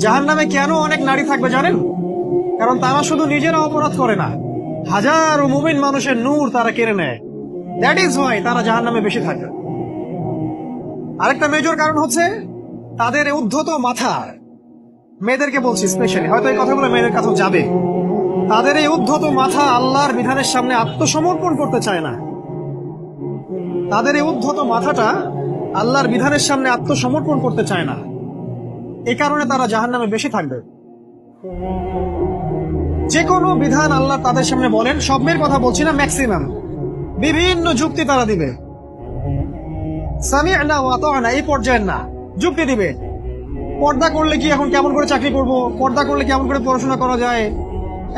জাহান্নামে কেন অনেক নারী থাকবে জানেন? কারণ তারা শুধু নিজেরা অপরাধ করে না, হাজারো মুমিন মানুষের নূর তারা কেড়ে নেয়। দ্যাট ইজ ওয়াই তারা জাহান্নামে বেশি থাকে। আরেকটা মেজর কারণ হচ্ছে তাদের উদ্ধত মাথা। মেয়েদেরকে বলছি স্পেশালি, হয়তো এই কথাগুলো মেয়েদের কাছেও যাবে। তাদের এই উদ্ধত মাথা আল্লাহর বিধানের সামনে আত্মসমর্পণ করতে চায় না। তাদের এই উদ্ধত মাথাটা আল্লাহর বিধানের সামনে আত্মসমর্পণ করতে চায় না। এই কারণে তারা জাহান্নামে বেশি থাকবে। যে কোনো বিধান আল্লাহ তাদের সামনে বলেন, সব মেয়ের কথা বলছি না, ম্যাক্সিমাম বিভিন্ন যুক্তি তারা দিবে। সামি'না ওয়া আতা'না এই পর্যায়ের না, যুক্তি দিবে। পর্দা করলে কি এখন কেমন করে চাকরি করব, পর্দা করলে কেমন করে পড়াশোনা করা যায়,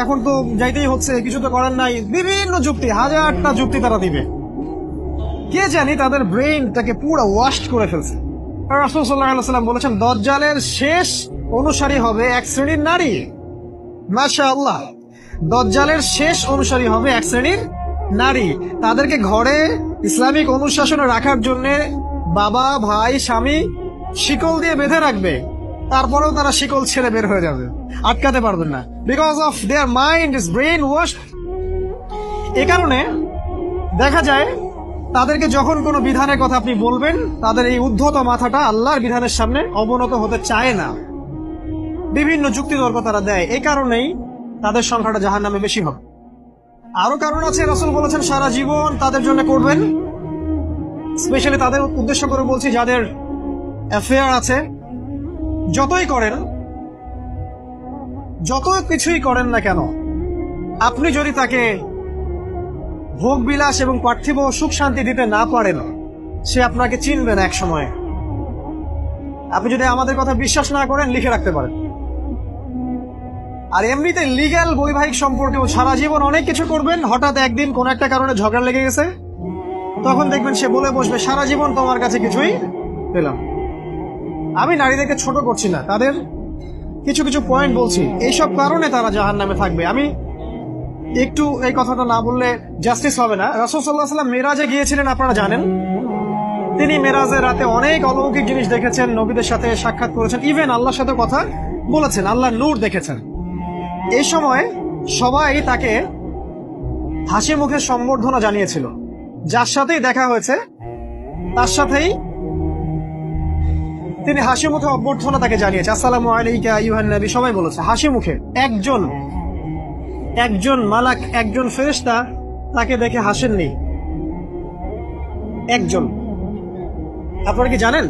এখন তো যাইতেই হচ্ছে, কিছু তো করার নাই। বিভিন্ন যুক্তি, হাজারটা যুক্তি তারা দিবে। কে জানি তাদের ব্রেইনটাকে পুরো ওয়াশ করে ফেলছে। রাসূল সাল্লাল্লাহু আলাইহি ওয়াসাল্লাম বলেছেন, দাজ্জালের শেষ অনুসারী হবে এক শ্রেণীর নারী। মাশাআল্লাহ, দাজ্জালের শেষ অনুসারী হবে এক শ্রেণীর নারী। তাদেরকে ঘরে ইসলামিক অনুশাসনে রাখার জন্য বাবা, ভাই, স্বামী শিকল দিয়ে বেঁধে রাখবে, তারপরেও তারা শিকল ছেড়ে বের হয়ে যাবে, আটকাতে পারবেন না, because of their mind is brain wash. এ কারণে দেখা যায় তাদেরকে যখন কোনো বিধানের কথা আপনি বলবেন, তাদের এই উদ্ধত মাথাটা আল্লাহর বিধানের সামনে অবনত হতে চায় না। বিভিন্ন যুক্তি তর্ক তারা দেয়। এই কারণেই তাদের সংখ্যাটা জাহান্নামে বেশি হবে। আরো কারণ আছে, রাসূল বলেছেন সারা জীবন তাদের জন্য করবেন। স্পেশালি তাদের উদ্দেশ্য করে বলছি যাদের অ্যাফেয়ার আছে। যতই করেন, যত কিছুই করেন না কেন, আপনি যদি তাকে ভোগ বিলাস এবং পার্থিব সুখ শান্তি দিতে না পারেন, সে আপনাকে চিনবে না এক সময়। আপনি যদি আমাদের কথা বিশ্বাস না করেন, লিখে রাখতে পারেন। আর এমনিতে লিগ্যাল বৈবাহিক সম্পর্কেও সারা জীবন অনেক কিছু করবেন, হঠাৎ একদিন কোন একটা কারণে ঝগড়া লেগে গেছে, তখন দেখবেন সে বলে বসবে, সারা জীবন তোমার কাছে কিছুই পেলাম। আমি নারীদেরকে ছোট করছি না, তাদের কিছু কিছু পয়েন্ট বলছি। এইসব কারণে তারা জাহান্নামে থাকবে। আমি একটু এই কথাটা না বললে জাস্টিস হবে না। রাসূল সাল্লাল্লাহু আলাইহি ওয়াসাল্লাম মেরাজে গিয়েছিলেন, আপনারা জানেন। তিনি মেরাজের রাতে অনেক অলৌকিক জিনিস দেখেছেন, নবীদের সাথে সাক্ষাৎ করেছেন, ইভেন আল্লাহর সাথে কথা বলেছেন, আল্লাহর নূর দেখেছেন। এই সময় সবাই তাকে হাসি মুখে সম্বর্ধনা জানিয়েছিল। যার সাথেই দেখা হয়েছে তার সাথেই তিনি হাসি মুখে অভ্যর্থনা তাকে জানিয়েছে, আসসালামু আলাইকা আইয়ুহান নবী, সবাই বলেছে হাসি মুখে। একজন মালাক, একজন ফেরেশতা তাকে দেখে হাসেননি। একজন। আপনারা কি জানেন